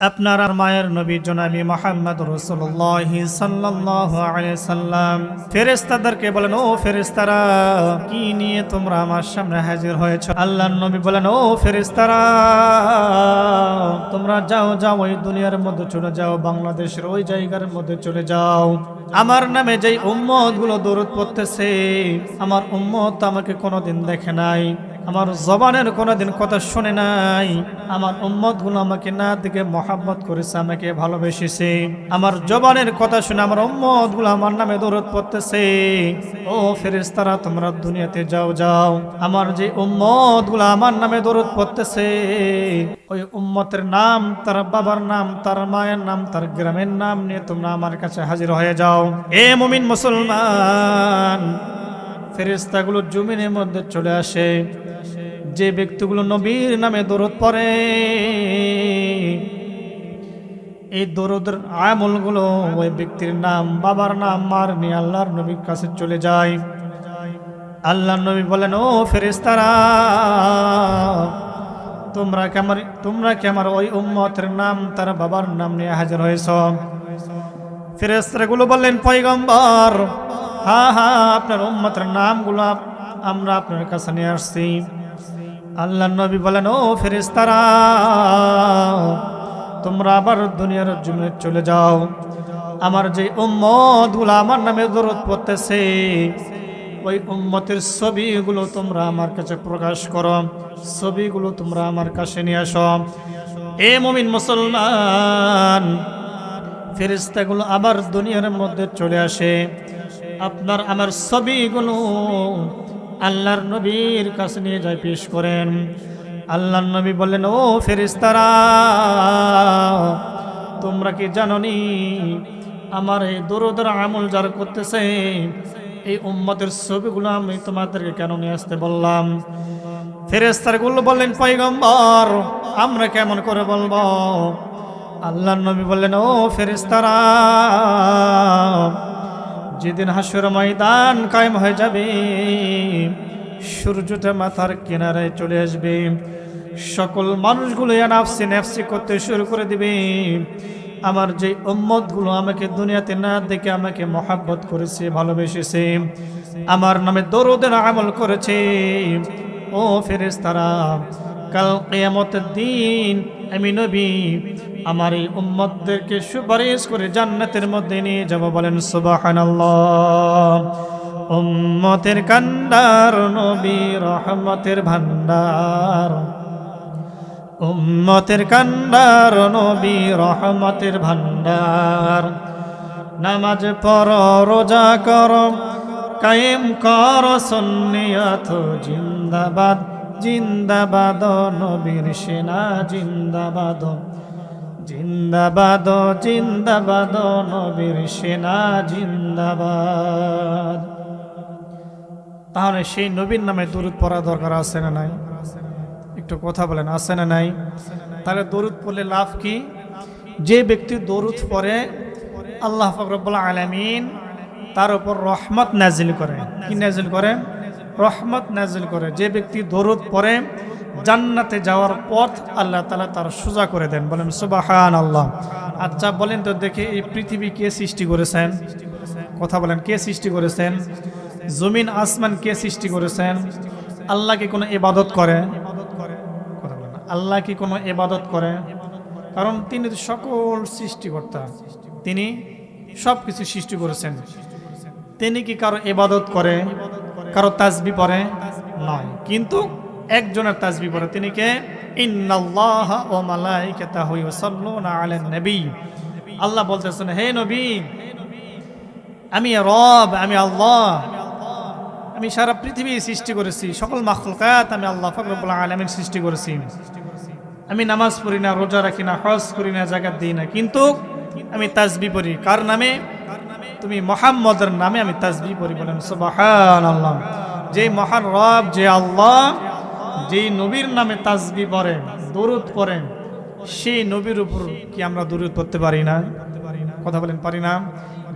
আপনার আর মায়ের নবী জনাবি মুহাম্মদ রাসূলুল্লাহ সাল্লাল্লাহু আলাইহি সাল্লাম ফেরেশতাদেরকে বলেন, ও ফেরেশতারা, কি নিয়ে তোমরা আমার সামনে হাজির হয়েছো? আল্লাহর নবী বলেন, ও ফেরেশতারা, তোমরা যাও যাও, ওই দুনিয়ার মধ্যে চলে যাও, বাংলাদেশের ওই জায়গার মধ্যে চলে যাও। আমার নামে যেই উম্মত গুলো দরুদ পড়তেছে, আমার উম্মত আমাকে কোনোদিন দেখে নাই, আমার জবানের কোনোদিন কথা শুনে নাই, আমার উম্মত গুলো আমাকে না দেখে মহাব্বত করেছে, আমাকে ভালোবেসেছে। আমার জবানের কথা শুনে আমার উম্মত গুলো আমার নামে দরুদ পড়তেছে। ও ফেরেশতারা, তোমরা দুনিয়াতে যাও যাও, আমার যে উম্মত গুলো আমার নামে দরুদ পড়তেছে, ওই উম্মতের নাম, তার বাবার নাম, তার মায়ের নাম, তার গ্রামের নাম নিয়ে তোমরা আমার কাছে হাজির হয়ে যাও। এ মুমিন মুসলমান, ফেরেশতাগুলো জমিনের মধ্যে চলে আসে। যে ব্যক্তিগুলো নবীর নামে দরুদ পড়ে, এই দরুদের আমলগুলো ওই ব্যক্তির নাম, বাবার নাম, মার নিয়ে আল্লাহর নবীর কাছে চলে যায়। আল্লাহর নবী বলেন, ও ফেরেশতারা, তোমরা কি আমার ওই উম্মতের নাম, তার বাবার নাম নিয়ে হাজির হয়েছ? ফেরেশতাগুলো বললেন, পয়গম্বর, হ্যাঁ হ্যাঁ, আপনার উম্মতের নামগুলো আমরা আপনার কাছে নিয়ে আসছি। আল্লাহর নবী বলেন, ও ফেরেশতারা, তোমরা আবার দুনিয়ার জমিনে চলে যাও, আমার যে উম্মতগুলো আমার নামে দরুদ পড়তেছে, ওই উম্মতের ছবিগুলো তোমরা আমার কাছে প্রকাশ করো, ছবিগুলো তোমরা আমার কাছে নিয়ে আসো। এ মুমিন মুসলমান, ফেরেশতাগুলো আবার দুনিয়ার মধ্যে চলে আসে। আপনার আমার ছবিগুলো আল্লাহর নবীর কাছে নিয়ে যায়, পেশ করেন। আল্লাহর নবী বললেন, ও ফেরেশতারা, তোমরা কি জানোনি আমার এই দরুদের আমল যারা করতেছে, এই উম্মতের ছবিগুলো আমি তোমাদেরকে কেন নিয়ে আসতে বললাম? ফেরেশতাগুলো বললেন, পয়গম্বর, আমরা কেমন করে বলবো? আল্লাহর নবী বললেন, ও ফেরেশতারা, যেদিন হাসর ময়দান কায়েম হয়ে যাবে, সূর্যটা মাথার কিনারায় চলে আসবে, সকল মানুষগুলো নাফসি নাফসি করতে শুরু করে দিবে। আমার যে উম্মতগুলো আমাকে দুনিয়াতে না দেখে আমাকে মহাব্বত করেছে, ভালোবেসেছে, আমার নামে দরুদের আমল করেছে, ও ফেরেশতারা, কাল কিয়ামতের দিন আমি নবী আমার এই উম্মতদেরকে সুপারিশ করে জান্নাতের মধ্যে নিয়ে যাব। বলেন সুবহানাল্লাহ। উম্মতের কান্ডার নবী রহমতের ভান্ডার, উম্মতের কান্ডার নবী রহমতের ভান্ডার। নামাজ পড়ো, রোজা করো, কায়েম করো সুন্নিয়ত, জিন্দাবাদ জিন্দাবাদ নবীর সেনা, জিন্দাবাদ জিন্দাবাদ জিন্দাবাদ নবীর সেনা, জিন্দাবাদ। তাহলে সেই নবীর নামে দরুদ পড়া দরকার আছে না নাই? একটু কথা বলেন, আছে না নাই? তাহলে দরুদ পড়লে লাভ কি? যে ব্যক্তি দরুদ পড়ে, আল্লাহ পাক রব্বুল আলামিন তার উপর রহমত নাজিল করে। কি নাজিল করে? রহমত নাজিল করে। যে ব্যক্তি দরুদ পড়ে, জান্নাতে যাওয়ার পথ আল্লাহ তাআলা তার সোজা করে দেন। বলেন সুবহানাল্লাহ। আচ্ছা বলেন তো দেখি, এই পৃথিবী কে সৃষ্টি করেছেন? কথা বলেন, কে সৃষ্টি করেছেন? জমিন আসমান কে সৃষ্টি করেছেন? আল্লাহ কি কোনো ইবাদত করে? কথা বলেন, আল্লাহ কি কোনো ইবাদত করে? কারণ তিনি সকল সৃষ্টিকর্তা, তিনি সব কিছু সৃষ্টি করেছেন। তিনি কি কারো ইবাদত করে, কারো তাসবিহ পড়ে? নয়। কিন্তু একজনের তাসবিহ পড়ে। তিনি কে? ইন্নাল্লাহা ওয়া মালাইকাতাহু ইউসাল্লুনা আলান নবী। আল্লাহ বলতেছেন, হে নবী, আমি রব, আমি আল্লাহ, আমি সারা পৃথিবী সৃষ্টি করেছি, সকল মাখলুকাত আমি আল্লাহ পাক রব্বুল আলামিন সৃষ্টি করেছি। আমি নামাজ পড়ি না, রোজা রাখি না, হজ করি না, যাকাত দিই না, কিন্তু আমি তাসবিহ পড়ি। কার নামে? তুমি মুহাম্মদের নামে আমি তাসবিহ পড়ি। বলেন সুবহানাল্লাহ। যে মহান রব, যে আল্লাহ, যেই নবীর নামে তাসবিহ পড়েন, দরুদ পড়েন, সেই নবীর উপর কি আমরা দরুদ পড়তে পারি না? কথা বলেন, পারি না?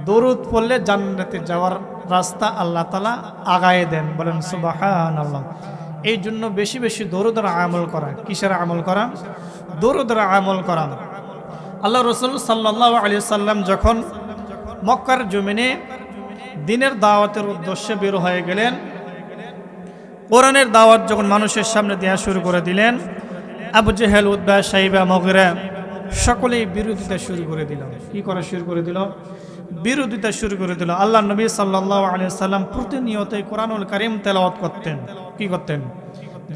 দরুদ পড়লে জান্নাতে যাওয়ার রাস্তা আল্লাহ তাআলা আগায়ে দেন। বলেন সুবহানাল্লাহ। এই জন্য বেশি বেশি দরুদের আমল করা। কিসের আমল করা? দরুদের আমল করা। আল্লাহ রসুল সাল্লাল্লাহু আলাইহি সাল্লাম যখন মক্কার জমিনে দ্বীনের দাওয়াতের উদ্দেশ্যে বের হয়ে গেলেন, কোরআনের দাওয়াত যখন মানুষের সামনে দেওয়া শুরু করে দিলেন, আবু জেহেল, উতবা, শাইবা, মুগীরা সকলেই বিরোধিতা শুরু করে দিল। কি করা শুরু করে দিল? বিরোধিতা শুরু করে দিল। আল্লাহ নবী সাল্লাল্লাহু আলাইহি সাল্লাম প্রতিনিয়তই কোরআনুল কারীম তেলাওয়াত করতেন। কি করতেন?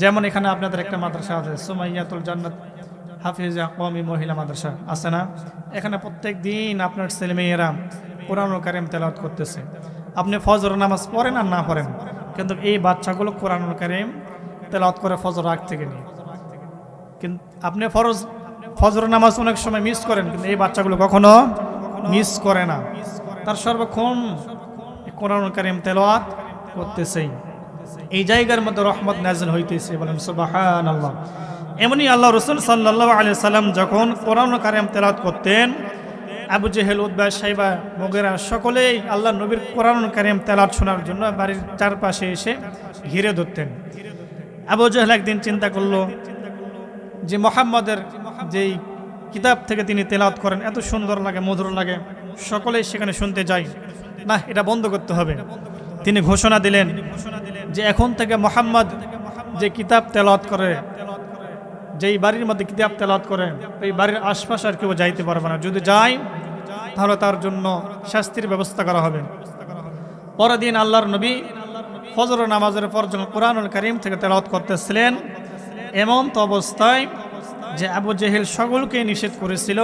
যেমন এখানে আপনাদের একটা মাদ্রাসা আছে, সুমাইয়াতুল জান্নাত হাফিজা কওমি মহিলা মাদ্রাসা আছে না? এখানে প্রত্যেক দিন আপনার ছেলেমেয়েরা কোরআনুল কারীম তেলাওয়াত করতেছে। আপনি ফজর নামাজ পড়েন আর না পড়েন, কিন্তু এই বাচ্চাগুলো কোরআনুল কারীম তেলাওয়াত করে ফজর আগ থেকে নিয়ে। কিন্তু আপনি ফজর নামাজ অনেক সময় মিস করেন, কিন্তু এই বাচ্চাগুলো কখনো মিস করে না। তার সর্বক্ষণ কোরআনুল কারীম তেলাওয়াত করতেছেই। এই জায়গার মধ্যে রহমত নাযিল হইতেছে, বলেন সুবহানাল্লাহ। এমনি আল্লাহ রাসূল সাল্লাল্লাহু আলাইহি সাল্লাম যখন কোরআনুল কারীম তেলাওয়াত করতেন, আবু জেহেল, উতবা, শাইবা, মুগীরা সকলেই আল্লাহ নবীর কোরআনুল কারীম তেলাওয়াত শোনার জন্য বাড়ির চারপাশে এসে ঘিরে ধরতেন। আবু জেহেল একদিন চিন্তা করলো যে মুহাম্মদের যেই কিতাব থেকে তিনি তেলাওয়াত করেন এত সুন্দর লাগে, মধুর লাগে, সকলেই সেখানে শুনতে যায়, না এটা বন্ধ করতে হবে। তিনি ঘোষণা দিলেন যে এখন থেকে মুহাম্মদ যে কিতাব তেলাওয়াত করে, যেই বাড়ির মধ্যে কিতাব তেলাওয়াত করে, এই বাড়ির আশপাশ আর কেউ যাইতে পারবে না। যদি যায় তাহলে তার জন্য শাস্তির ব্যবস্থা করা হবে। পরের দিন আল্লাহর নবী ফজর নামাজের পর যখন কোরআনুল কারীম থেকে তেলাওয়াত করতেছিলেন, এমন তো অবস্থায় যে আবু জেহেল সকলকে নিষেধ করেছিল,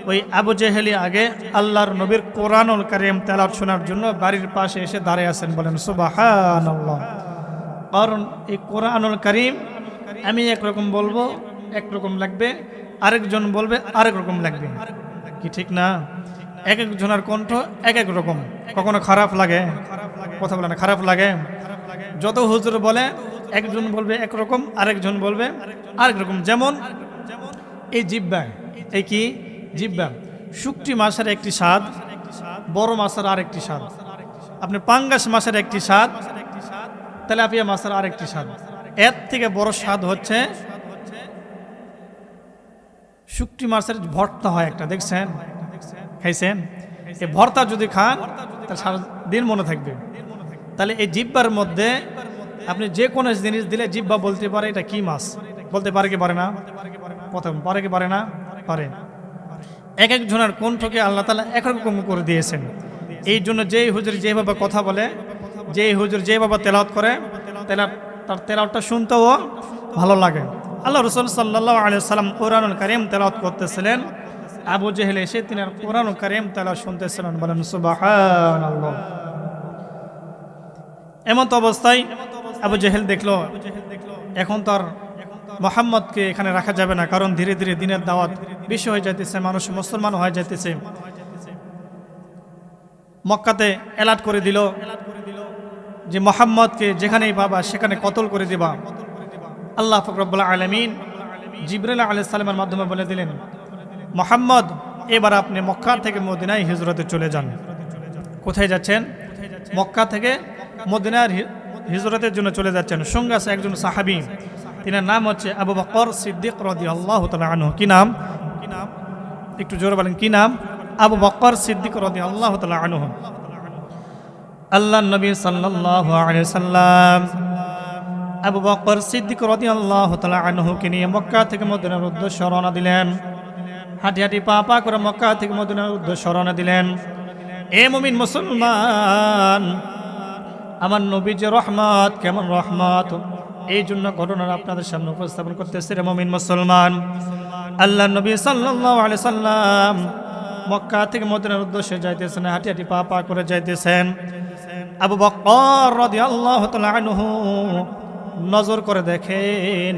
ওই আবু জেহেলই আগে আল্লাহর নবীর কোরআনুল কারীম তেলাওয়াত শোনার জন্য বাড়ির পাশে এসে দাঁড়িয়ে আছেন, বলেন সুবহানাল্লাহ। কারণ এই কোরআনুল কারীম আমি একরকম বলবো একরকম লাগবে, আরেকজন বলবে আরেক রকম লাগবে, কি ঠিক না? এক একজনের কণ্ঠ এক এক রকম, কখনো খারাপ লাগে, কথা বলে না, খারাপ লাগে। যত হুজুর বলে একজন বলবে একরকম, আরেকজন বলবে আরেক রকম। যেমন এই জিহ্বা, এই কি জিহ্বা, শুকটি মাছের একটি স্বাদ, বড় মাছের আরেকটি স্বাদ। আপনি পাঙ্গাস মাছের একটি স্বাদ, তেলাপিয়া মাছের আরেকটি স্বাদ। এর থেকে বড় স্বাদ হচ্ছে শুকটি মাছের ভর্তা হয় একটা, দেখছেন? খাইছেন? এই ভর্তা যদি খান তাহলে সারা দিন মনে থাকবে। তাহলে এই জিহ্বার মধ্যে আপনি যে কোনো জিনিস দিলে জিহ্বা বলতে পারে এটা কি মাছ, বলতে পারে কি পারে না? প্রথম পারে কি পারে না? পারে। এক একজনের কণ্ঠকে আল্লাহ তাআলা একরকম করে দিয়েছেন। এই জন্য যেই হুজুর যেভাবে কথা বলে, যেই হুজুর যেভাবে তেলাওয়াত করে, তার তেলাওয়াতটা শুনতেও ভালো লাগে। আল্লাহ রাসূল সাল্লাল্লাহু আলাইহি সাল্লাম কোরআনুল কারীম তেলাওয়াত করতেছিলেন, আবু জেহেল এসে তিনি কোরআনুল কারীম তেলাওয়াত শুনতেছিলেন, বলেন সুবহানাল্লাহ। এমন তো অবস্থায় আবু জেহেল দেখলো এখন তার মুহাম্মদকে এখানে রাখা যাবে না, কারণ ধীরে ধীরে দিনের দাওয়াত বেশি হয়ে যাইতেছে, মানুষ মুসলমান হয়ে যাইতেছে। মক্কাতে অ্যালার্ট করে দিল যে মুহাম্মদকে যেখানেই পাবা সেখানে কতল করে দিবা। আল্লাহ পাক রব্বুল আলামিন জিবরাইল আলাইহিস সালামের মাধ্যমে বলে দিলেন, মুহাম্মদ এবার আপনি মক্কা থেকে মদিনায় হিজরতে চলে যান। কোথায় যাচ্ছেন? মক্কা থেকে মদিনার হিজরতের জন্য চলে যাচ্ছেন। সঙ্গে আছে একজন সাহাবী, তিনার নাম হচ্ছে আবু বকর সিদ্দিক রাদিয়াল্লাহু তাআলা আনহু। কি নাম? একটু জোরে বলেন, কি নাম? আবু বকর সিদ্দিক রাদিয়াল্লাহু তাআলা আনহু। আল্লাহর নবী সাল্লাল্লাহু আলাইহি সাল্লাম আবু বকর সিদ্দিক রাদিয়াল্লাহু তাআলা আনহুকে নিয়ে মক্কা থেকে মদিনার উদ্দেশ্যে রওনা দিলেন। হাঁটি হাঁটি পা পা করে মক্কা থেকে মদিনার উদ্দেশ্যে রওনা দিলেন। এ মুমিন মুসলমান, আমার নবী যে রহমত, কেমন রহমত, এই জন্য ঘটনা আপনাদের সামনে উপস্থাপন করতেছে। রে মুমিন মুসলমান, আল্লাহর নবী সাল্লাল্লাহু আলাইহি সাল্লাম মক্কা থেকে মদিনার উদ্দেশ্যে যাইতেছেন, হাঁটি হাঁটি পা পা করে যাইতেছেন। আবু বকর রাদিয়াল্লাহু তাআলা আনহু নজর করে দেখেন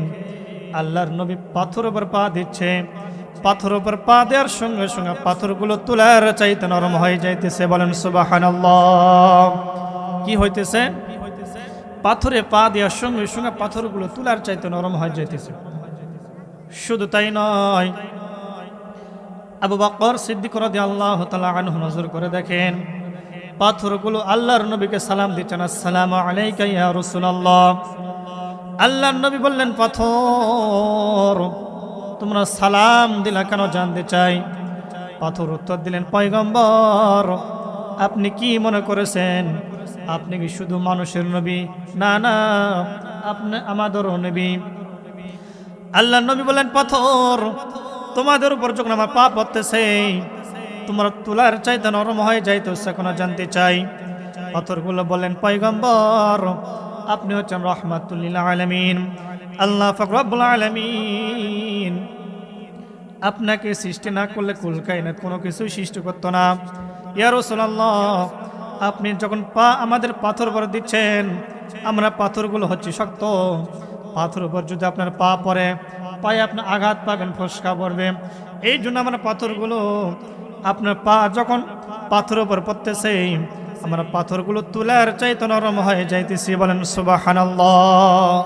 আল্লাহর নবী পাথরের উপর পা দিচ্ছে। পাথরের উপর পা দেওয়ার সঙ্গে সঙ্গে পাথরগুলো তুলার চাইতে নরম হয়ে যাইতেছে, বলেন সুবহানাল্লাহ। কি হইতেছে? পাথরে পা দেওয়ার সঙ্গে সঙ্গে পাথরগুলো তুলার চাইতে নরম হয়ে যাইতেছে। শুধু তাই নয়, আবু বকর সিদ্দিক রাদিয়াল্লাহু তাআলা আনহু নজর করে দেখেন পাথরগুলো আল্লাহর নবীকে সালাম দিচ্ছেন, আসসালামু আলাইকা ইয়া রাসূলুল্লাহ। আল্লাহর নবী বললেন, পাথর তোমরা সালাম দিলা কেন জানতে চাই। পাথর উত্তর দিলেন, পয়গম্বর আপনি কি মনে করেছেন আপনি কি শুধু মানুষের নবী? না না, আপনি আমাদেরও নবী। আল্লাহ নবী বলেন, পাথর তোমাদের উপর যখন আমার পা পড়তেছে তোমার তুলার চাইতে নরম হয়ে যাইতেছে, কোনো জানতে চাই। পাথরগুলো বলেন, পয়গম্বর আপনি হচ্ছেন রাহমাতুল লিল আলামিন, আল্লাহ পাক রব্বুল আলামিন আপনাকে সৃষ্টি না করলে কুল কায়নাত কোনো কিছুই সৃষ্টি করতো না। ইয়া রাসূলুল্লাহ আপনি যখন পা আমাদের পাথর উপর দিচ্ছেন, আমরা পাথরগুলো হচ্ছে শক্ত, পাথর উপর যদি আপনার পা পড়ে পায়ে আপনি আঘাত পাবেন, ফসকা পড়বে। এই জন্য আমরা পাথরগুলো আপনার পা যখন পাথর উপর পড়তেছে আমরা পাথরগুলো তুলার চাইতে নরম হয়ে যাইতেছি। বলেন সুবহানাল্লাহ।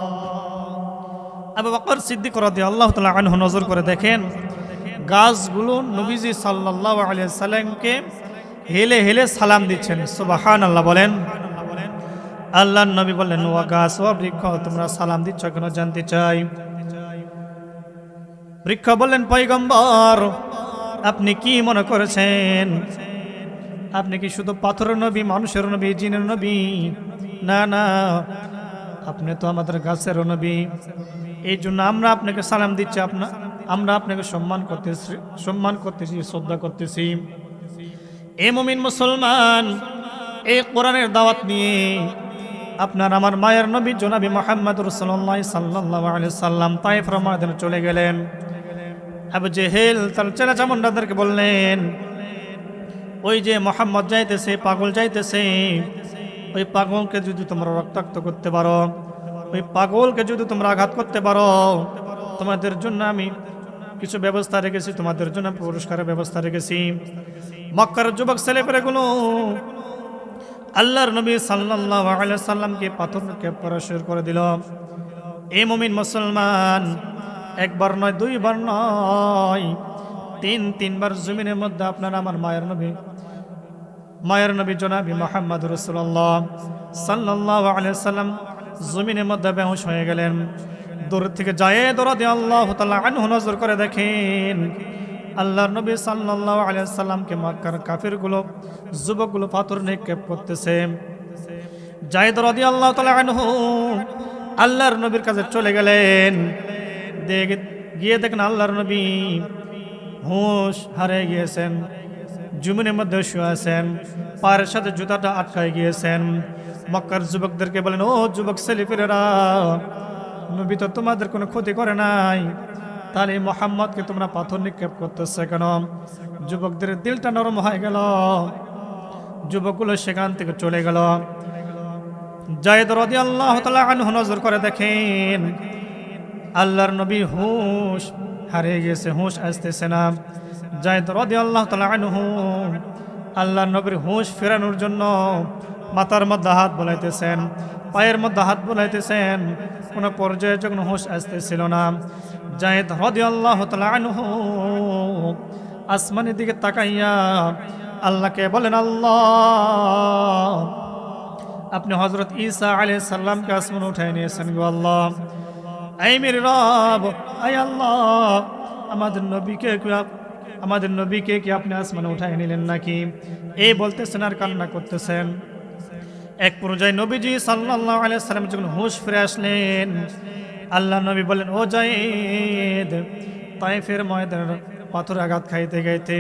আবু বকর সিদ্দিক রাদিয়াল্লাহু তাআলা আনহু নজর করে দেখেন, গাছগুলো নবীজি সাল্লাল্লাহু আলাইহি সাল্লামকে হেলে হেলে সালাম দিচ্ছেন। সুবহানাল্লাহ বলেন। আল্লাহর নবী বললেন, ও গাছ ও বৃক্ষ তোমরা সালাম দিচ্ছ কেন জানতে চাই। বৃক্ষ বললেন, পয়গম্বর আপনি কি মনে করেছেন আপনি কি শুধু পাথরের নবী, মানুষের নবী, জিনের নবী? না না, আপনি তো আমাদের গাছের নবী। এই জন্য আমরা আপনাকে সালাম দিচ্ছি, আমরা আপনাকে সম্মান করতেছি, শ্রদ্ধা করতেছি। এ মুমিন মুসলমান, এই কোরআনের দাওয়াত নিয়ে আপনার আমার মায়ের নবী জনাবি মুহাম্মদ রাসূলুল্লাহ সাল্লাল্লাহু আলাইহি সাল্লাম তায়েফের ময়দানে চলে গেলেন। আবু জেহেল তার চেলা চামুন্ডাদেরকে বললেন, ওই যে মুহাম্মদ যাইতেছে, পাগল যাইতেছে, ওই পাগলকে যদি তোমরা রক্তাক্ত করতে পারো, ওই পাগলকে যদি তোমরা আঘাত করতে পারো, তোমাদের জন্য আমি কিছু ব্যবস্থা রেখেছি, তোমাদের জন্য পুরস্কারের ব্যবস্থা রেখেছি। মক্কার যুবক ছেলেপেলেগুলো আল্লাহর নবী সাল্লাল্লাহু আলাইহি সাল্লামকে পাথরকে পরাশর করে দিল। এই মুমিন মুসলমান, একবার নয়, দুইবার নয়, তিনবার জমিনের মধ্যে আপনার আমার মায়ের নবী জনাবি মুহাম্মদ রাসূলুল্লাহ সাল্লাল্লাহু আলাইহি সাল্লাম জমিনের মধ্যে বেহুশ হয়ে গেলেন। দূর থেকে যায়েদ রাদিয়াল্লাহু তাআলা আনহু নজর করে দেখেন, আল্লাহর নবী সাল্লাল্লাহু আলাইহি সাল্লামকে মক্কার কাফিরগুলো, যুবকগুলো পাথর নিক্ষেপ করতেছে। যায়েদ রাদিয়াল্লাহু তাআলা আনহু আল্লাহর নবীর কাছে চলে গেলেন। গিয়ে দেখেন আল্লাহর নবী হুঁশ হারিয়ে গিয়েছেন, জমিনের মধ্যে শুয়ে আছেন, পায়ের সাথে জুতাটা আটকায় গিয়েছেন। মক্কার যুবকদেরকে বলেন, ও যুবক ছেলেপেলেরা, নবী তো তোমাদের কোনো ক্ষতি করে নাই, তাহলে মুহাম্মদকে তোমরা পাথর নিক্ষেপ করতেছে কেন? যুবকদের দিলটা নরম হয়ে গেল, যুবকগুলো সেখান থেকে চলে গেল। যায়েদ রাদিয়াল্লাহু তাআলা আনহু নজর করে দেখেন আল্লাহর নবী হুঁশ হারিয়ে গেছে, হুঁশ আসতেছে না। যায়েদ রাদিয়াল্লাহু তাআলা আনহু আল্লাহর নবীর হুঁশ ফেরানোর জন্য মাথার মধ্যে হাত বোলাইতেছেন, পায়ের মধ্যে হাত বোলাইতেছেন, কোনো পর্যায়ে যখন হুঁশ আসতেছিল না, যায়েদ রাদিয়াল্লাহু তাআলা আনহু আসমানের দিকে তাকাইয়া আল্লাহকে বলেন, আল্লাহ আপনি হযরত ঈসা আলাইহিস সালামকে আসমানে উঠায় নিয়েছেন গো আল্লাহ। আই মেরে রব, আই আল্লাহ, আমাদের নবীকে কি আপনি আসমানে উঠায় নিলেন নাকি? এই বলতেছেন আর কান্না করতেছেন। এক পর্যায়ে নবীজি সাল্লাল্লাহু আলাইহি সাল্লাম যখন হুঁশ ফিরে আসলেন, আল্লাহ নবী বলেন, ও যায়েদ, তায়েফের ময়দানে পাথর আঘাত খাইতে খাইতে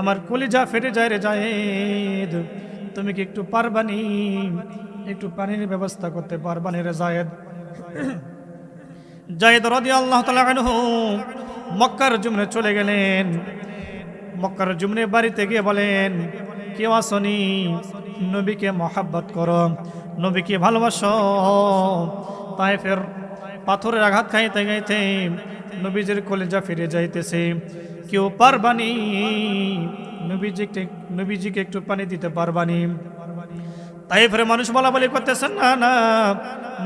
আমার কলিজা ফেটে যায় রে যায়েদ, তুমি কি একটু পারবানি, একটু পানির ব্যবস্থা করতে পারবানি রে যায়েদ? যায়েদ রাদিয়াল্লাহু তাআলা আনহু মক্কার জমিনে চলে গেলেন। মক্কার জমিনে বাড়িতে গিয়ে বলেন, কেউ আসনি, নবীকে মহাব্বত করো, নবীকে ভালোবাসো। তায়েফের পাথরের আঘাত খাইতে খাইতে নবীজির কলিজা ফিরে যাইতেছে, কেউ পারবানি, নবীজিকে একটু পানি দিতে পারবানি? তায়েফের মানুষ বলা বলি করতেছেন, না না,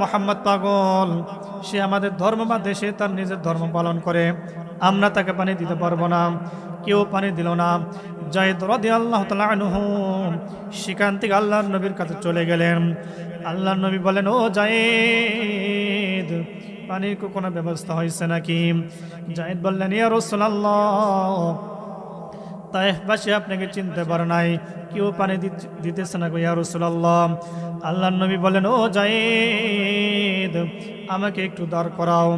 মুহাম্মদ পাগল, সে আমাদের ধর্ম বা দেশে তার নিজের ধর্ম পালন করে, আমরা তাকে পানি দিতে পারবো না। কেউ পানি দিল না। যায়েদ রাদিয়াল্লাহু তাআলা আনহু সেখান থেকে আল্লাহর নবীর কাছে চলে গেলেন। আল্লাহর নবী বলেন, ও যায়েদ, পানির কোনো ব্যবস্থা হয়েছে নাকি? যায়েদ বললেন, ইয়া রাসূলুল্লাহ, তায়েফবাসী আপনাকে চিনতে পারে নাই, কেউ পানি দিতেছে না গো ইয়া রাসূলুল্লাহ। আল্লাহর নবী বলেন, ও যায়েদ, আমাকে একটু দাঁড় করাও।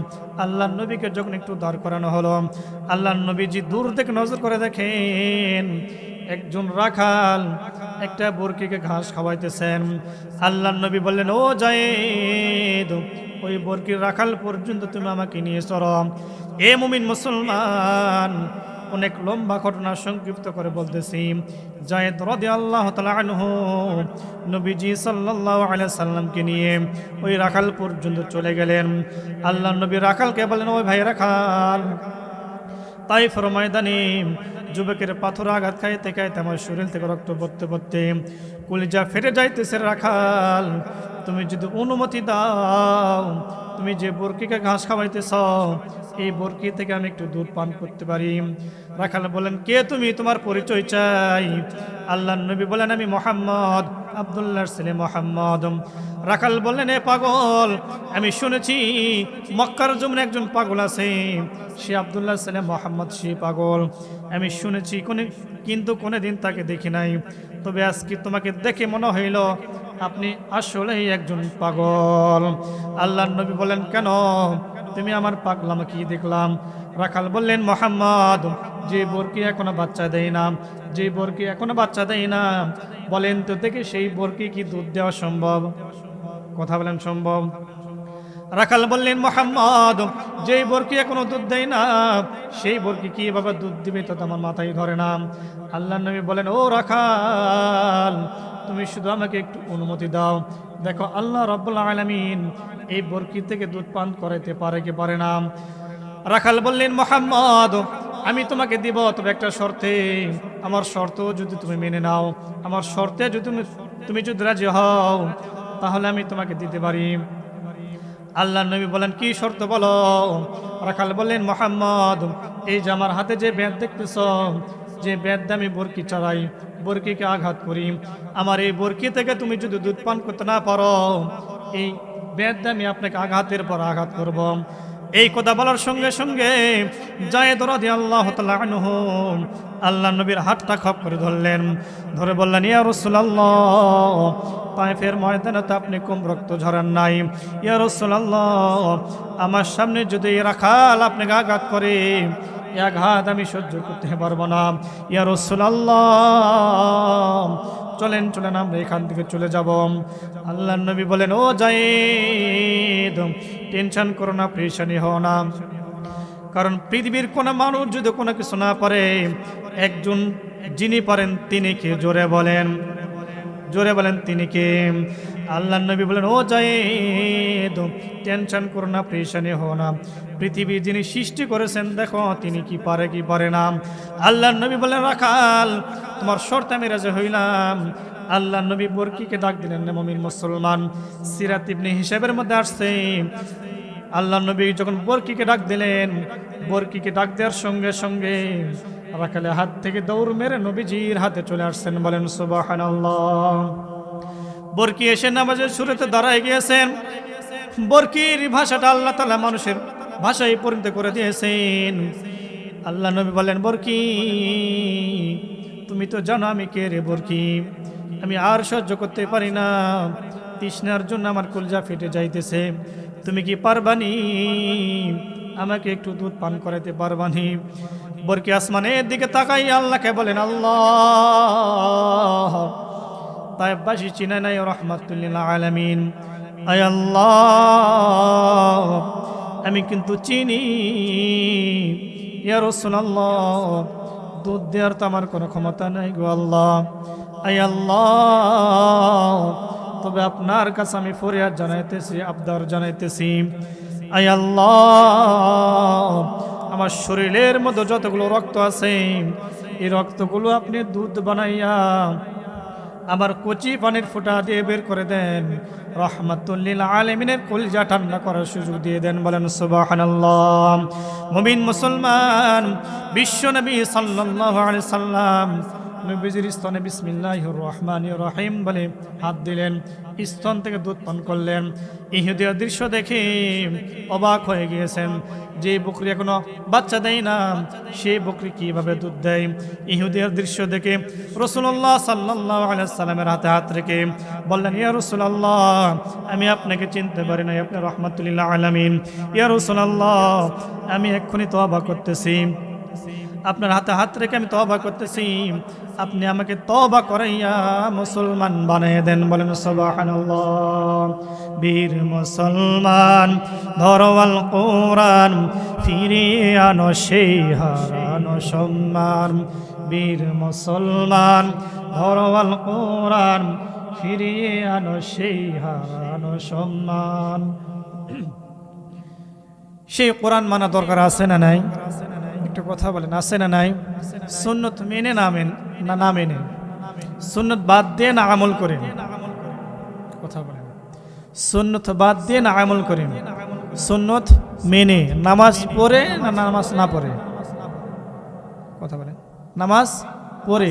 আল্লাহর নবীকে যখন একটু দাঁড় করানো হলো, আল্লাহর নবীজি দূর থেকে নজর করে দেখেন একজন রাখাল একটা বরকিকে ঘাস খাওয়াইতেছেন। আল্লাহর নবী বললেন, ও যায়েদ, ওই বরকির রাখাল পর্যন্ত তুমি আমাকে নিয়ে চলো। এ মুমিন মুসলমান, অনেক লম্বা ঘটনা সংক্ষিপ্ত করে বলতেছি। যায়েদ রাদিয়াল্লাহু তাআলা আনহু নবীজি সাল্লাল্লাহু আলাইহি সাল্লামকে নিয়ে ওই রাখাল পর্যন্ত চলে গেলেন। আল্লাহর নবী রাখালকে বলেন, ওই ভাই রাখাল, তাইফের ময়দানে যুবকের পাথর আঘাত খাইতে খাইতে আমার শরীর থেকে রক্ত পড়তে পড়তে কলিজা ফেটে যাইতেছে। রাখাল, তুমি যদি অনুমতি দাও, তুমি যে বরকিকে ঘাস খাওয়াইতেছ, এই বরকি থেকে আমি একটু দুধ পান করতে পারি। রাখাল বলেন, কে তুমি, তোমার পরিচয় চাই। আল্লাহর নবী বলেন, আমি মোহাম্মদ, আব্দুল্লাহর ছেলে মোহাম্মদ। রাখাল বললেন, এ পাগল, আমি শুনেছি মক্কার জমিনে একজন পাগল আছে, সে আব্দুল্লাহর ছেলে মোহাম্মদ, সে পাগল। আমি শুনেছি কিন্তু কোনোদিন তাকে দেখি নাই, তবে আজকে তোমাকে দেখে মনে হইল আপনি আসলেই একজন পাগল। আল্লাহর নবী বলেন, কেন, তুমি আমার পাগলাম কি দেখলাম? রাখাল বললেন, মোহাম্মদ, যে বরকি এখনো বাচ্চা দেয় না, যে বরকি এখনো বাচ্চা দেয় না, বলেন তো দেখে সেই বরকি কি দুধ দেওয়া সম্ভব? কথা বলেন, সম্ভব? রাখাল বললেন, মোহাম্মদ, যেই বরকি এখনো দুধ দেয় না, সেই বরকি কি বাবা দুধ দিবে তা আমার মাথায় ধরে না। আল্লাহর নবী বলেন, ও রাখাল, তুমি শুধু আমাকে একটু অনুমতি দাও, দেখো আল্লাহ রাব্বুল আলামিন এই বরকি থেকে দুধ পান করাইতে পারে কি পারে না। রাখাল বললেন, মোহাম্মদ, আমি তোমাকে দিব, তবে একটা শর্তে। আমার শর্ত যদি তুমি মেনে নাও, আমার শর্তে যদি তুমি যদি রাজি হও, তাহলে আমি তোমাকে দিতে পারি। আল্লাহর নবী বলেন, কি শর্ত বলো? রাখাল বললেন, মোহাম্মদ, এই যে আমার হাতে যে বেদ দেখতেছ, যে বেদ আমি বরকি চড়াই, বরকিকে আঘাত করি, আমার এই বরকি থেকে তুমি যদি দুধ পান করতে না পারো, এই বেদ আমি আপনাকে আঘাতের পর আঘাত করব। এই কথা বলার সঙ্গে সঙ্গে যায়েদ রাদিয়াল্লাহু তাআলা আনহু আল্লাহর নবীর হাতটা খপ করে ধরলেন, ধরে বললেন, ইয়া রাসূলুল্লাহ, তায়েফের ময়দানে তো আপনি কম রক্ত ঝরান নাই। ইয়া রাসূলুল্লাহ, আমার সামনে যদি রাখাল আপনাকে আঘাত করে, এই আঘাত আমি সহ্য করতে পারবো না। ইয়া রাসূলুল্লাহ, চলেন চলেন আমরা এখান থেকে চলে যাব। আল্লাহর নবী বলেন, ও যায়েদ, টেনশন করো না, পরেশানি হও না, কারণ পৃথিবীর কোনো মানুষ যদি কোনো কিছু না পারে, একজন যিনি পারেন তিনি কে? জোরে বলেন, জোরে বলেন, তিনি কে? আল্লাহর নবী বলেন, ও যায়েদ, টেনশন করো না, পরেশানি হও না, পৃথিবী যিনি সৃষ্টি করেছেন দেখো তিনি কি পারে কি পারে না। আল্লাহর নবী বলেন, রাখাল, তোমার শর্তে আমি রাজি হইলাম। আল্লাহর নবী বরকিকে ডাক দিলেন। মুমিন মুসলমান, সিরাত ইবনে হিসাবের মধ্যে আসছে, আল্লাহর নবী যখন বরকিকে ডাক দিলেন, বরকিকে ডাক দেওয়ার সঙ্গে সঙ্গে রাখালের হাত থেকে দৌড় মেরে নবীজির হাতে চলে আসছেন। বলেন সুবহানাল্লাহ। বরকি এসে নামাজের শুরুতে দাঁড়ায় গিয়েছেন। বরকির ভাষাটা আল্লাহ তাআলা মানুষের ভাষায় পরিণত করে দিয়েছেন। আল্লাহ নবী বলেন, বরকি, তুমি তো জানো আমি কে রে বরকি, আমি আর সহ্য করতে পারি না, তৃষ্ণার জন্য আমার কলিজা ফেটে যাইতেছে, তুমি কি পারবানি আমাকে একটু দুধ পান করাইতে পারবানি? বরকি আসমানের দিকে তাকাই আল্লাহকে বলেন, আল্লাহ, তায়েফবাসী চিনে নাই রাহমাতুল লিল আলামিন, আয় আল্লাহ, আমি কিন্তু চিনি, ইয়া রাসূলুল্লাহ, দুধ দেওয়ার তো আমার কোনো ক্ষমতা নাই গো আল্লাহ, আয় আল্লাহ, তবে আপনার কাছে আমি ফরিয়াদ জানাইতেছি, আবদার জানাইতেছি, আয় আল্লাহ, আমার শরীরের মধ্যে যতগুলো রক্ত আছে, এই রক্তগুলো আপনি দুধ বানাইয়া আমার কচি পানির ফোঁটা দিয়ে বের করে দেন, রাহমাতুল লিল আলামিনের কলিজা ঠান্ডা করার সুযোগ দিয়ে দেন। বলেন সুবহানাল্লাহ। মুমিন মুসলমান, বিশ্ব নবী সাল্লাল্লাহু আলাইহি সাল্লাম নবীজির স্তনে বিসমিল্লাহির রহমানির রহিম বলে হাত দিলেন, স্তন থেকে দুধ পান করলেন। ইহুদির দৃশ্য দেখে অবাক হয়ে গিয়েছেন, যে বকরি এখনো বাচ্চা দেয় না, সেই বকরি কিভাবে দুধ দেয়। ইহুদির দৃশ্য দেখে রাসূলুল্লাহ সাল্লাল্লাহু আলাইহি সাল্লামের হাতে হাত রেখে বললেন, ইয়া রাসূলুল্লাহ, আমি আপনাকে চিনতে পারি না, আপনি রাহমাতুল লিল আলামিন। ইয়া রাসূলুল্লাহ, আমি এক্ষুনি তওবা করতেছি, আপনার হাতে হাত রেখে আমি তওবা করতেছি, আপনি আমাকে তওবা করাইয়া মুসলমান বানিয়ে দেন। বলেন সুবহানাল্লাহ। বীর মুসলমান ধরো আল কোরআন, ফিরিয়ে আনো সেই হারানো সম্মান। বীর মুসলমান ধরো আল কোরআন, ফিরিয়ে আনো সেই হারানো সম্মান। সেই কোরআন মানা দরকার আছে না নাই? একটু কথা বলেন, আছে না নাই? সুন্নত মেনে না মেনে, সুন্নত বাদ দিয়ে না আমল করেন। কথা বলেন, সুন্নত বাদ দিয়ে না আমল করেন। সুন্নত মেনে নামাজ পড়ে না নামাজ না পড়ে? কথা বলেন, নামাজ পড়ে।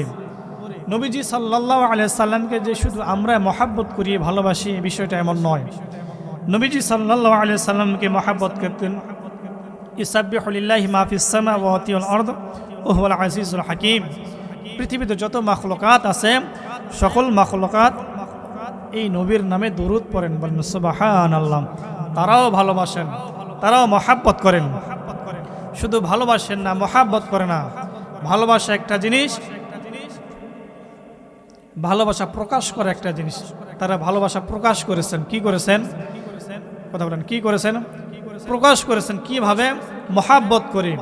নবীজি সাল্লাল্লাহু আলাইহি সাল্লামকে যে শুধু আমরা মহাব্বত করি, ভালোবাসি, এই বিষয়টা এমন নয়। নবীজি সাল্লাল্লাহু আলাইহি সাল্লামকে মহাব্বত করতেন। ইসাব্বিহু লিল্লাহি মা ফিস সামাওয়াতি ওয়াল আরদ ওয়া হুয়াল আজিজুল হাকীম। পৃথিবীতে যত মাখলুকাত আছে, সকল মাখলুকাত এই নবীর নামে দরুদ পড়েন। বলেন সুবহানাল্লাহ। তারাও ভালোবাসেন, তারাও মহাব্বত করেন। শুধু ভালোবাসেন না, মহাব্বত করে না। ভালোবাসা একটা জিনিস, ভালোবাসা প্রকাশ করে একটা জিনিস। তারা ভালোবাসা প্রকাশ করেছেন। কি করেছেন? কথা বলেন, কি করেছেন? প্রকাশ করেছেন। কিভাবে? মহাব্বত করে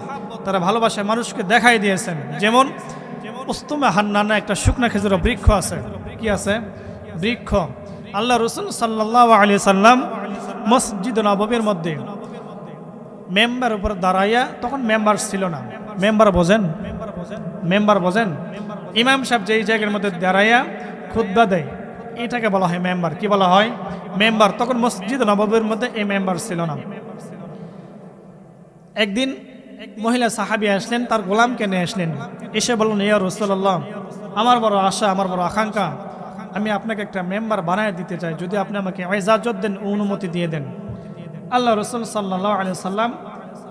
তারা ভালোবাসা মানুষকে দেখাই দিয়েছেন। যেমন উস্তুমে হান্নানা একটা শুকনা খেজুরের বৃক্ষ আছে। কি আছে? বৃক্ষ। আল্লাহ রাসূল সাল্লাল্লাহু আলাইহি সাল্লাম মসজিদ নববীর মধ্যে মেম্বার উপর দাঁড়াইয়া, তখন মেম্বার ছিল না। মেম্বার বোঝেন? মেম্বার বোঝেন? ইমাম সাহেব যেই জায়গার মধ্যে দাঁড়াইয়া খুতবা দেয়, এটাকে বলা হয় মেম্বার। কি বলা হয়? মেম্বার। তখন মসজিদ নববীর মধ্যে এই মেম্বার ছিল না। একদিন মহিলা সাহাবী আসলেন, তার গোলামকে নিয়ে আসলেন। এসে বললেন, ইয়া রাসূলুল্লাহ, আমার বড় আশা, আমার বড় আকাঙ্ক্ষা, আমি আপনাকে একটা মেম্বার বানায় দিতে চাই, যদি আপনি আমাকে ইজাজত দেন, অনুমতি দিয়ে দেন। আল্লাহ রাসূল সাল্লাল্লাহু আলাইহি সাল্লাম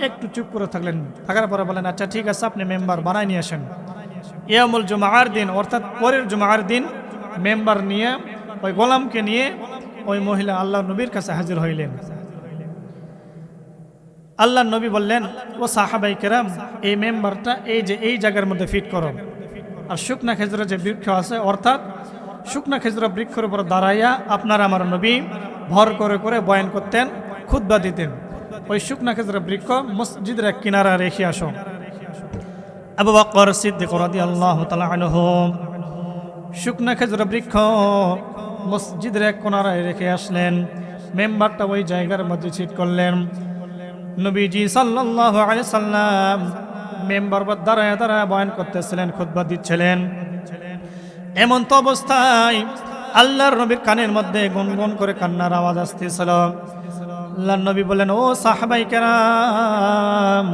একটু চুপ করে থাকলেন। থাকার পরে বলেন, আচ্ছা ঠিক আছে, আপনি মেম্বার বানায় নিয়ে আসেন। ইয়ামুল জুমার দিন, অর্থাৎ পরের জুমার দিন মেম্বার নিয়ে, ওই গোলামকে নিয়ে ওই মহিলা আল্লাহ নবীর কাছে হাজির হইলেন। আল্লাহ নবী বললেন, ও সাহাবাই কেরাম, এই মেম্বারটা এই জায়গার মধ্যে ফিট করো। আর শুকনা খেজুরের যে বৃক্ষ আছে, অর্থাৎ শুকনা খেজুরের বৃক্ষের উপর দাঁড়াইয়া আপনার আমার নবী ভর করে করে বয়ান করতেন, খুতবা দিতেন। ওই শুকনা খেজুরের বৃক্ষ মসজিদের কিনারা রেখে আসো। আবু বকর সিদ্দিক রাদিয়াল্লাহু তাআলা আনহু শুকনা খেজুরের বৃক্ষ মসজিদের এক কোনারায় রেখে আসলেন। মেম্বারটা ওই জায়গার মধ্যে সিট করলেন। নবীজি সাল্লাল্লাহু আলাইহি সাল্লাম মেম্বার পর দাঁড়ায় দাঁড়ায় বয়ান করতেছিলেন, খুতবা দিচ্ছিলেন। এমন তো অবস্থায় আল্লাহর নবীর কানের মধ্যে গুনগুন করে কান্নার আওয়াজ আসতেছিল। আল্লাহর নবী বলেন, ও সাহাবাই কেরাম,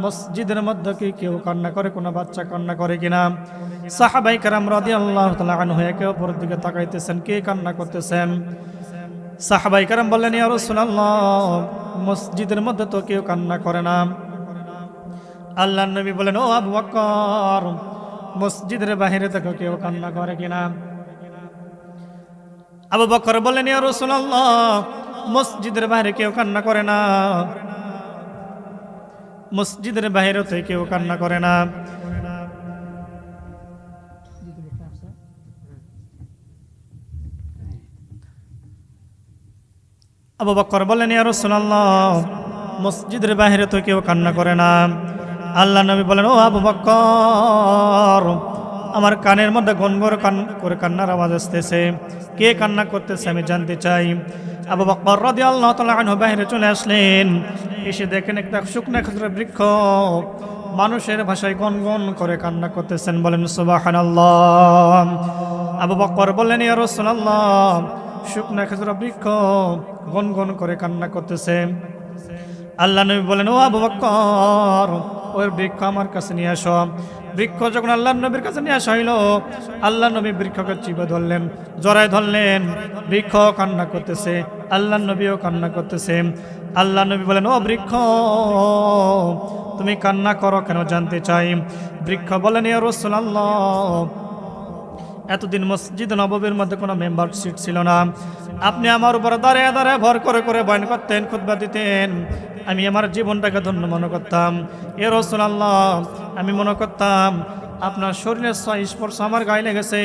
মসজিদের মধ্যে কি কেউ কান্না করে? কোনো বাচ্চা কান্না করে কিনা? সাহাবাই কেরাম রাদিয়াল্লাহু তাআলা আনহু একে অপরের দিকে তাকাইতেছেন, কে কান্না করতেছেন? সাহাবাই কেরাম বললেন, ইয়া রাসূলুল্লাহ, মসজিদের মধ্যে তো কেউ কান্না করে না। আল্লাহর নবী বলেন, ও আবু বকর, মসজিদের বাহিরে থেকে কেউ কান্না করে কিনা? আবু বকর বললেন, ইয়া রাসূলুল্লাহ, মসজিদের বাইরে কেউ কান্না করে না। মসজিদের বাইরে থেকে কেউ কান্না করে না। আবু বকর বললেন, ইয়া রাসূলুল্লাহ, মসজিদের বাইরে তো কেউ কান্না করে না। আল্লাহ নবী বলেন, ও আবু বকর, আমার কানের মধ্যে গনগর করে কান্নার আওয়াজ আসতেছে, কে কান্না করতেছে আমি জানতে চাই। আবু বকর রাদিয়াল্লাহু তাআলা আনহু বাইরে চলে আসলেন। এসে দেখেন একটা শুকনা খেজুরের বৃক্ষ মানুষের ভাষায় গনগন করে কান্না করতেছেন। বলেন সুবহানাল্লাহ। আবু বকর বললেন, ইয়া রাসূলুল্লাহ, শুকনা খেজুরের বৃক্ষ গনগন করে কান্না করতেছে। আল্লাহ নবী বলেন, ও আবু বকর, ওই বৃক্ষ আমার কাছে নিয়ে আসো। বৃক্ষ যখন আল্লাহ নবীর কাছে নিয়ে আসা হইল, আল্লাহ নবী বৃক্ষকে চিপে ধরলেন, জড়ায় ধরলেন। বৃক্ষ কান্না করতেছে, আল্লাহ নবীও কান্না করতেছে। আল্লাহ নবী বলেন, ও বৃক্ষ, তুমি কান্না করো কেন জানতে চাই। বৃক্ষ বলেন, ইয়া রাসূলুল্লাহ, এতদিন মসজিদ নববীর মধ্যে কোনো মেম্বার সিট ছিল না। আপনি আমার উপর দাঁড়িয়ে দাঁড়িয়ে ভর করে করে বয়ান করতেন, খুতবা দিতেন। আমি আমার জীবনটাকে ধন্য মনে করতাম। ইয়া রাসূলুল্লাহ, আমি মনে করতাম আপনার শরীরের স্পর্শ আমার গায়ে লেগেছে,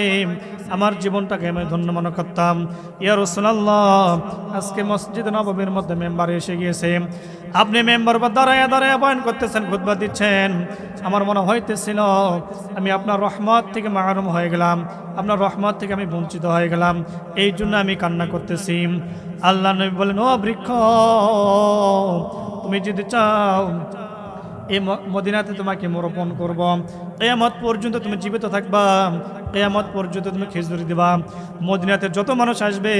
আমার জীবনটাকে আমি ধন্য মনে করতাম। ইয়া রাসূলুল্লাহ, আজকে মসজিদ নববীর মধ্যে মেম্বার এসে গিয়েছে, আপনি মেম্বার উপর দাঁড়ায় দাঁড়ায় বয়ান করতেছেন, খুতবা দিচ্ছেন। আমার মনে হইতেছিল আমি আপনার রহমত থেকে মাহরুম হয়ে গেলাম, আপনার রহমত থেকে আমি বঞ্চিত হয়ে গেলাম, এই জন্য আমি কান্না করতেছি। আল্লাহ নবী বলেন, ও বৃক্ষ, তুমি যদি চাও এই মদিনাতে তোমাকে রোপণ করব, কিয়ামত পর্যন্ত তুমি জীবিত থাকবা, কিয়ামত পর্যন্ত তুমি খেজুরি দিবা। মদিনাতে যত মানুষ আসবে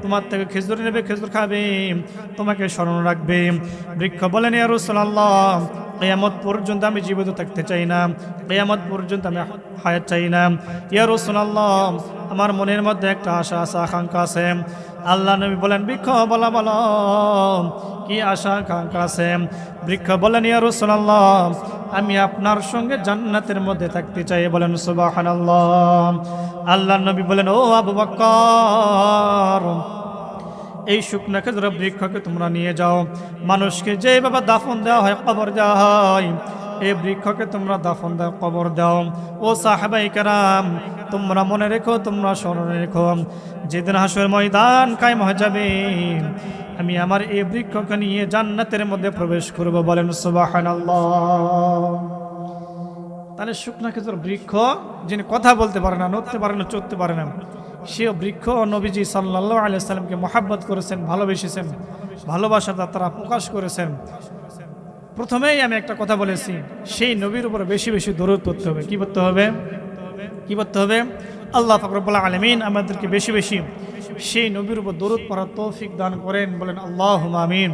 তোমার থেকে খেজুরি নেবে, খেজুর খাবে, তোমাকে স্মরণ রাখবে। বৃক্ষ বলেন, ইয়া রাসূলুল্লাহ, কিয়ামত পর্যন্ত আমি জীবিত থাকতে চাই না, কিয়ামত পর্যন্ত আমি হায়াত চাই না। ইয়া রাসূলুল্লাহ, আমার মনের মধ্যে একটা আশা আকাঙ্ক্ষা আছে। আল্লাহ নবী বলেন, বৃক্ষ বলা বলো, কি আশা আকাঙ্ক্ষা আছে? বৃক্ষ বলেন, ইয়া রাসূলুল্লাহ, আমি আপনার সঙ্গে জান্নাতের মধ্যে থাকতে চাই। বলেন সুবহানাল্লাহ। আল্লাহ নবী বলেন, ও আবু বকর, এই শুকনা খেজুর বৃক্ষকে তোমরা নিয়ে যাও। মানুষকে যেভাবে দাফন দেওয়া হয়, কবর দেওয়া হয়, এই বৃক্ষকে তোমরা দাফন দাও, কবর দাও। ও সাহাবায়ে কেরাম, তোমরা মনে রেখো, তোমরা স্মরণে রেখো, যেদিন হাসরের ময়দান কায়েম হয়ে যাবে, আমি আমার এই বৃক্ষকে নিয়ে জান্নাতের মধ্যে প্রবেশ করব। বলেন সুবহানাল্লাহ। তাহলে শুকনা খেজুর বৃক্ষ, যিনি কথা বলতে পারে না, নড়তে পারে না, চলতে পারে না, সে বৃক্ষ নবীজি সাল্লাল্লাহু আলাইহি সাল্লামকে মহাব্বত করেছেন, ভালোবেসেছেন, ভালোবাসাটা তারা প্রকাশ করেছেন। প্রথমেই আমি একটা কথা বলেছি, সেই নবীর উপর বেশি বেশি দরুদ পড়তে হবে। কি পড়তে হবে? কি পড়তে হবে? আল্লাহ পাক রব্বুল আলামিন আমাদেরকে বেশি বেশি সেই নবীর উপর দরুদ পড়ার তৌফিক দান করেন। বলেন আল্লাহুম্মা আমিন।